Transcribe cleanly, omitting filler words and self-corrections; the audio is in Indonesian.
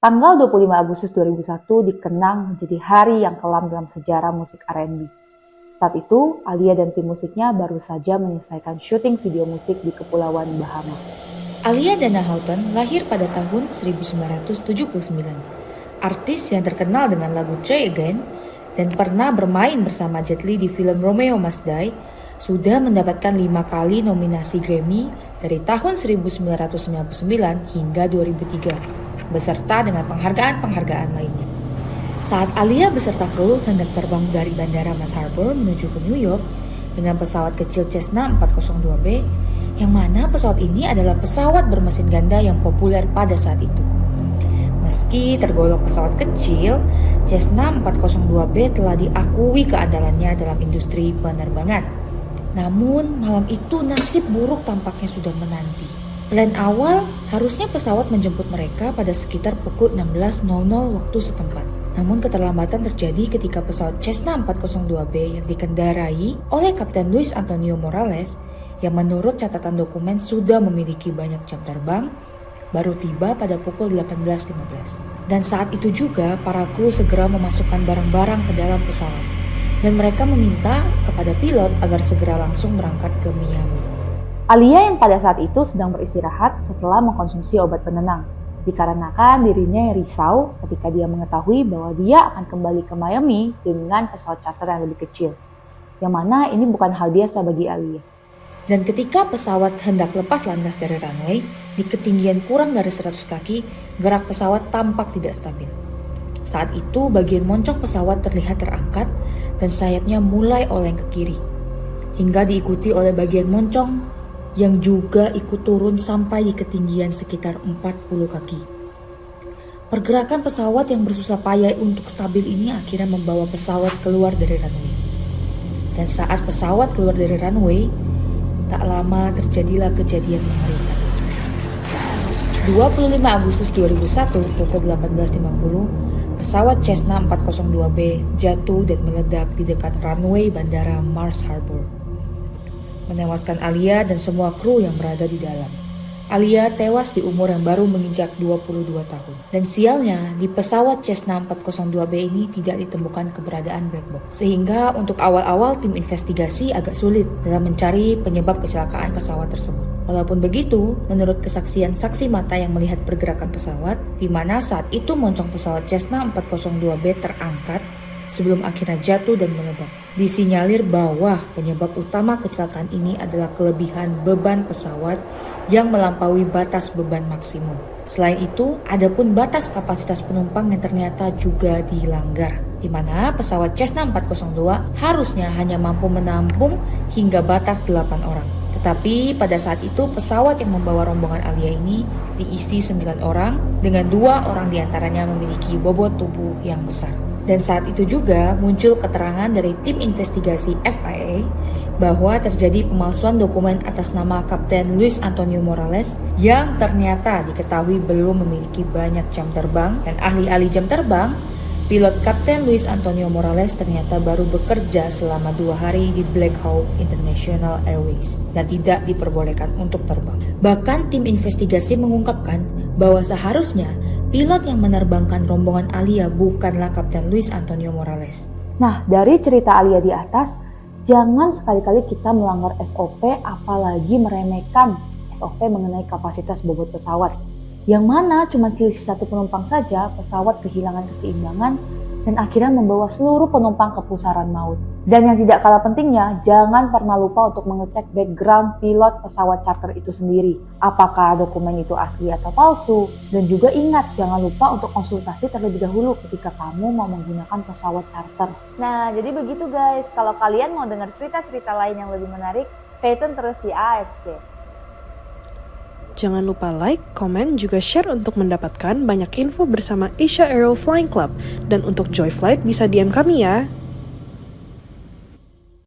Tanggal 25 Agustus 2001 dikenang menjadi hari yang kelam dalam sejarah musik R&B. Saat itu, Alia dan tim musiknya baru saja menyelesaikan syuting video musik di Kepulauan Bahama. Alia Dana Houghton lahir pada tahun 1979. Artis yang terkenal dengan lagu Try Again dan pernah bermain bersama Jet Li di film Romeo Must Die, sudah mendapatkan 5 kali nominasi Grammy dari tahun 1999 hingga 2003, beserta dengan penghargaan-penghargaan lainnya. Saat Alia beserta kru hendak terbang dari Bandara Mars Harbor menuju ke New York dengan pesawat kecil Cessna 402B, yang mana pesawat ini adalah pesawat bermesin ganda yang populer pada saat itu. Meski tergolong pesawat kecil, Cessna 402B telah diakui keandalannya dalam industri penerbangan. Namun malam itu nasib buruk tampaknya sudah menanti. Plan awal harusnya pesawat menjemput mereka pada sekitar pukul 16.00 waktu setempat. Namun keterlambatan terjadi ketika pesawat Cessna 402B yang dikendarai oleh Kapten Luis Antonio Morales, yang menurut catatan dokumen sudah memiliki banyak jam terbang, baru tiba pada pukul 18.15. Dan saat itu juga para kru segera memasukkan barang-barang ke dalam pesawat. Dan mereka meminta kepada pilot agar segera langsung berangkat ke Miami. Alia yang pada saat itu sedang beristirahat setelah mengkonsumsi obat penenang, dikarenakan dirinya yang risau ketika dia mengetahui bahwa dia akan kembali ke Miami dengan pesawat charter yang lebih kecil, yang mana ini bukan hal biasa bagi Alia. Dan ketika pesawat hendak lepas landas dari runway, di ketinggian kurang dari 100 kaki, gerak pesawat tampak tidak stabil. Saat itu bagian moncong pesawat terlihat terangkat dan sayapnya mulai oleng ke kiri, hingga diikuti oleh bagian moncong yang juga ikut turun sampai di ketinggian sekitar 40 kaki. Pergerakan pesawat yang bersusah payah untuk stabil ini akhirnya membawa pesawat keluar dari runway. Dan saat pesawat keluar dari runway, tak lama terjadilah kejadian mengerikan. 25 Agustus 2001 pukul 18.50, pesawat Cessna 402B jatuh dan meledak di dekat runway Bandara Mars Harbor, menewaskan Alia dan semua kru yang berada di dalam. Alia tewas di umur yang baru menginjak 22 tahun. Dan sialnya, di pesawat Cessna 402B ini tidak ditemukan keberadaan black box. Sehingga untuk awal-awal tim investigasi agak sulit dalam mencari penyebab kecelakaan pesawat tersebut. Walaupun begitu, menurut kesaksian saksi mata yang melihat pergerakan pesawat, di mana saat itu moncong pesawat Cessna 402B terangkat sebelum akhirnya jatuh dan meledak, disinyalir bahwa penyebab utama kecelakaan ini adalah kelebihan beban pesawat yang melampaui batas beban maksimum. Selain itu, ada pun batas kapasitas penumpang yang ternyata juga dilanggar, di mana pesawat Cessna 402 harusnya hanya mampu menampung hingga batas 8 orang. Tetapi pada saat itu pesawat yang membawa rombongan Alia ini diisi 9 orang, dengan 2 orang diantaranya memiliki bobot tubuh yang besar. Dan saat itu juga muncul keterangan dari tim investigasi FIA bahwa terjadi pemalsuan dokumen atas nama Kapten Luis Antonio Morales yang ternyata diketahui belum memiliki banyak jam terbang, dan ahli-ahli jam terbang, pilot Kapten Luis Antonio Morales ternyata baru bekerja selama 2 hari di Black Hawk International Airways dan tidak diperbolehkan untuk terbang. Bahkan tim investigasi mengungkapkan bahwa seharusnya pilot yang menerbangkan rombongan Alia bukanlah Kapten Luis Antonio Morales. Nah, dari cerita Alia di atas, jangan sekali-kali kita melanggar SOP, apalagi meremehkan SOP mengenai kapasitas bobot pesawat. Yang mana cuma selisih 1 penumpang saja, pesawat kehilangan keseimbangan dan akhirnya membawa seluruh penumpang ke pusaran maut. Dan yang tidak kalah pentingnya, jangan pernah lupa untuk mengecek background pilot pesawat charter itu sendiri. Apakah dokumen itu asli atau palsu? Dan juga ingat, jangan lupa untuk konsultasi terlebih dahulu ketika kamu mau menggunakan pesawat charter. Nah, jadi begitu guys. Kalau kalian mau dengar cerita-cerita lain yang lebih menarik, stay tune terus di AFC. Jangan lupa like, komen, juga share untuk mendapatkan banyak info bersama Asia Aero Flying Club. Dan untuk Joy Flight bisa DM kami ya.